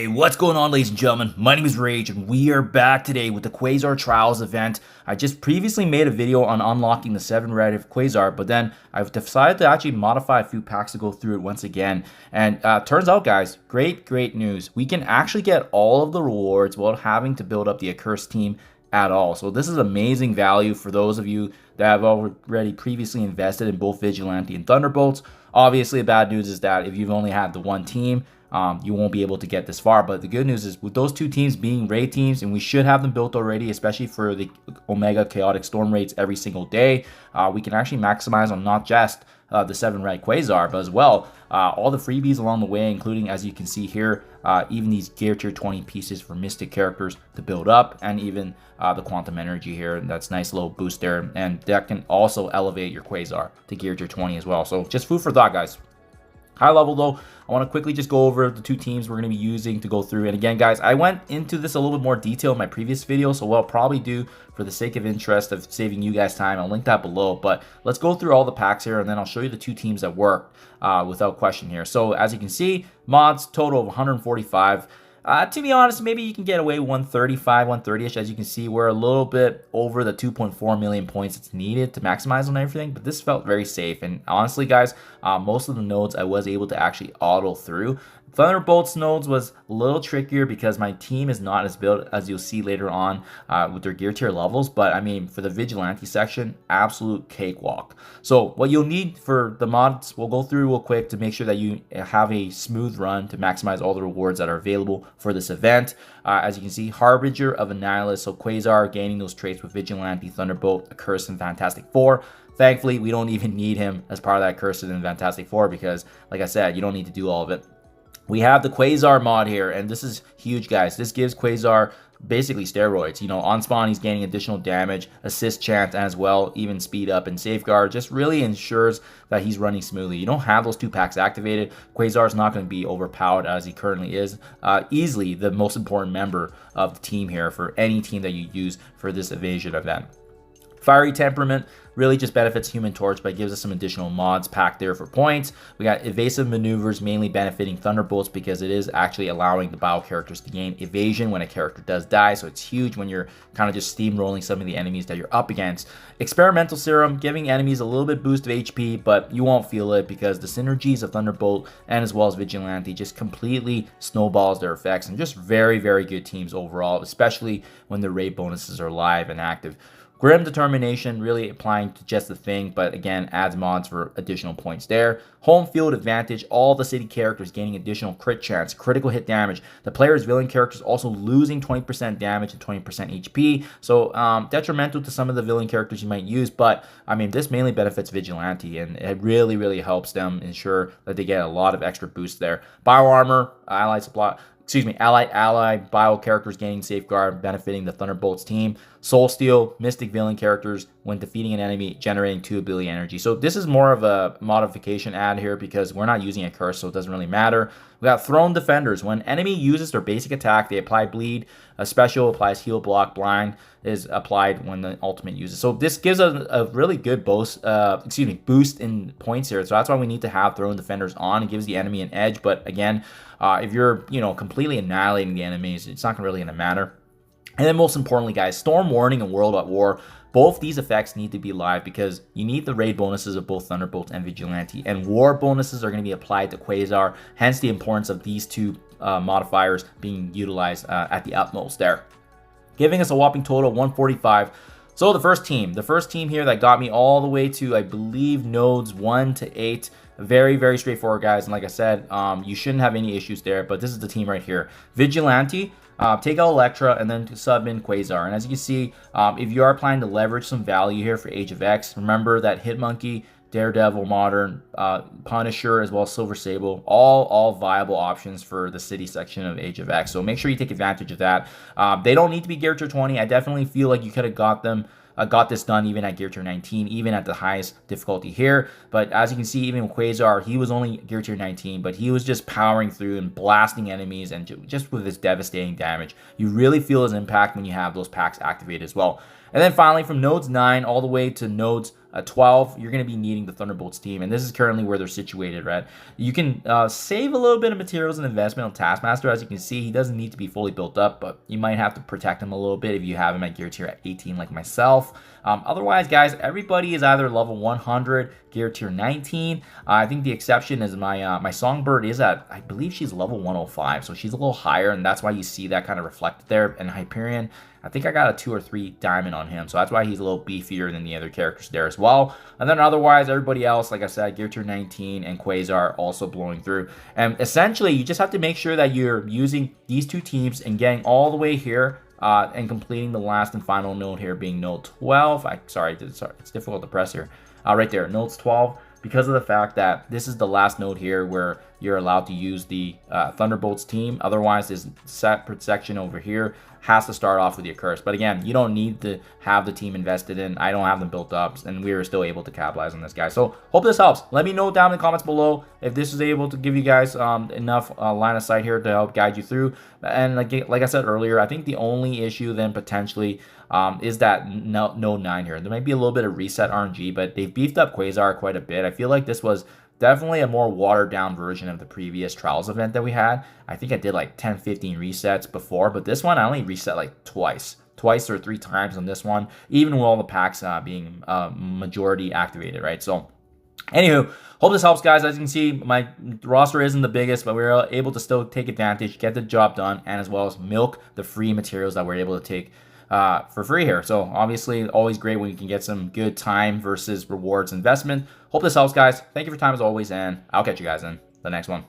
Hey, what's going on, ladies and gentlemen? My name is Rayge, and we are back today with the Quasar Trials event. I just previously made a video on unlocking the 7 red of Quasar, but then I've decided to actually modify a few packs to go through it once again. And turns out, guys, great news. We can actually get all of the rewards without having to build up the Accursed team at all. So this is amazing value for those of you that have already previously invested in both Vigilante and Thunderbolts. Obviously, the bad news is that if you've only had the one team, you won't be able to get this far. But the good news is with those two teams being raid teams, and we should have them built already, especially for the Omega Chaotic Storm raids every single day, we can actually maximize on not just the 7 red Quasar, but as well all the freebies along the way, including, as you can see here, even these gear tier 20 pieces for mystic characters to build up, and even the quantum energy here. And that's nice little boost there, and that can also elevate your Quasar to gear tier 20 as well. So just food for thought, guys. High level though, I want to quickly just go over the two teams we're going to be using to go through. And again, guys, I went into this a little bit more detail in my previous video, so what I'll probably do for the sake of interest of saving you guys time, I'll link that below. But let's go through all the packs here, and then I'll show you the two teams that work without question here. So as you can see, mods total of 145. To be honest, maybe you can get away 135, 130-ish. As you can see, we're a little bit over the 2.4 million points it's needed to maximize on everything, but this felt very safe. And honestly, guys, most of the nodes I was able to actually auto through. Thunderbolts nodes was a little trickier because my team is not as built as you'll see later on with their gear tier levels. But I mean, for the Vigilante section, absolute cakewalk. So what you'll need for the mods, we'll go through real quick to make sure that you have a smooth run to maximize all the rewards that are available for this event. As you can see, Harbinger of Annihilus, so Quasar gaining those traits with Vigilante, Thunderbolt, Accursed, and Fantastic Four. Thankfully, we don't even need him as part of that Accursed and Fantastic Four because, like I said, you don't need to do all of it. We have the Quasar mod here, and this is huge, guys. This gives Quasar basically steroids. You know, on spawn, he's gaining additional damage, assist chance, as well, even speed up and safeguard. Just really ensures that he's running smoothly. You don't have those two packs activated, Quasar is not going to be overpowered as he currently is. Easily the most important member of the team here for any team that you use for this evasion event. Fiery Temperament really just benefits Human Torch, but gives us some additional mods packed there for points. We got Evasive Maneuvers, mainly benefiting Thunderbolts because it is actually allowing the bio characters to gain evasion when a character does die, so it's huge when you're kind of just steamrolling some of the enemies that you're up against. Experimental Serum, giving enemies a little bit boost of HP, but you won't feel it because the synergies of Thunderbolt and as well as Vigilante just completely snowballs their effects, and just very good teams overall, especially when the raid bonuses are live and active. Grim Determination, really applying to just the thing, but again, adds mods for additional points there. Home Field Advantage, all the city characters gaining additional crit chance, critical hit damage. The player's villain characters also losing 20% damage and 20% HP, so detrimental to some of the villain characters you might use, but I mean, this mainly benefits Vigilante, and it really helps them ensure that they get a lot of extra boost there. Bio Armor, allied bio characters gaining safeguard, benefiting the Thunderbolts team. Soul Steal, mystic villain characters when defeating an enemy, generating 2 ability energy. So this is more of a modification ad here because we're not using a curse, so it doesn't really matter. We got Throne Defenders. When enemy uses their basic attack, they apply bleed. A special applies heal, block, blind is applied when the ultimate uses. So this gives us a really good boost in points here. So that's why we need to have Throne Defenders on. It gives the enemy an edge, but again, if you're completely annihilating the enemies, it's not really gonna matter. And then most importantly, guys, Storm Warning and World at War, both these effects need to be live because you need the raid bonuses of both Thunderbolt and Vigilante, and war bonuses are going to be applied to Quasar, hence the importance of these two modifiers being utilized at the utmost there, giving us a whopping total of 145. So the first team here that got me all the way to, I believe, nodes 1 to 8. Very straightforward, guys, and like I said, you shouldn't have any issues there, but this is the team right here. Vigilante, take out Electra, and then sub in Quasar. And as you can see, if you are planning to leverage some value here for Age of X, remember that Hitmonkey, Daredevil, Modern, Punisher, as well as Silver Sable, all viable options for the city section of Age of X. So make sure you take advantage of that. They don't need to be gear tier 20. I definitely feel like you could have got them. Got this done even at gear tier 19, even at the highest difficulty here. But as you can see, even with Quasar, he was only gear tier 19, but he was just powering through and blasting enemies, and just with his devastating damage. You really feel his impact when you have those packs activated as well. And then finally, from nodes 9 all the way to nodes 12, you're going to be needing the Thunderbolts team, and this is currently where they're situated, right? You can save a little bit of materials and investment on Taskmaster. As you can see, he doesn't need to be fully built up, but you might have to protect him a little bit if you have him at gear tier at 18 like myself. Otherwise, guys, everybody is either level 100, gear tier 19. I think the exception is my Songbird is at, I believe she's level 105, so she's a little higher, and that's why you see that kind of reflected there. And Hyperion, I think I got a 2 or 3 diamond on him, so that's why he's a little beefier than the other characters there as well. And then otherwise, everybody else, like I said, gear tier 19 and Quasar also blowing through. And essentially, you just have to make sure that you're using these two teams and getting all the way here and completing the last and final node here being node 12. Sorry, it's difficult to press here. Right there, nodes 12. Because of the fact that this is the last node here where you're allowed to use the Thunderbolts team. Otherwise, this separate section over here has to start off with the Accursed. But again, you don't need to have the team invested in. I don't have them built up, and we were still able to capitalize on this, guy. So hope this helps. Let me know down in the comments below if this is able to give you guys enough line of sight here to help guide you through. And like I said earlier, I think the only issue then potentially is that node 9 here. There might be a little bit of reset RNG, but they've beefed up Quasar quite a bit. I feel like this was definitely a more watered down version of the previous Trials event that we had. I think I did like 10, 15 resets before, but this one I only reset like twice or 3 times on this one, even with all the packs being majority activated, right? So anywho, hope this helps, guys. As you can see, my roster isn't the biggest, but we were able to still take advantage, get the job done, and as well as milk the free materials that we're able to take for free here. So obviously always great when you can get some good time versus rewards investment. Hope this helps, guys. Thank you for your time as always, and I'll catch you guys in the next one.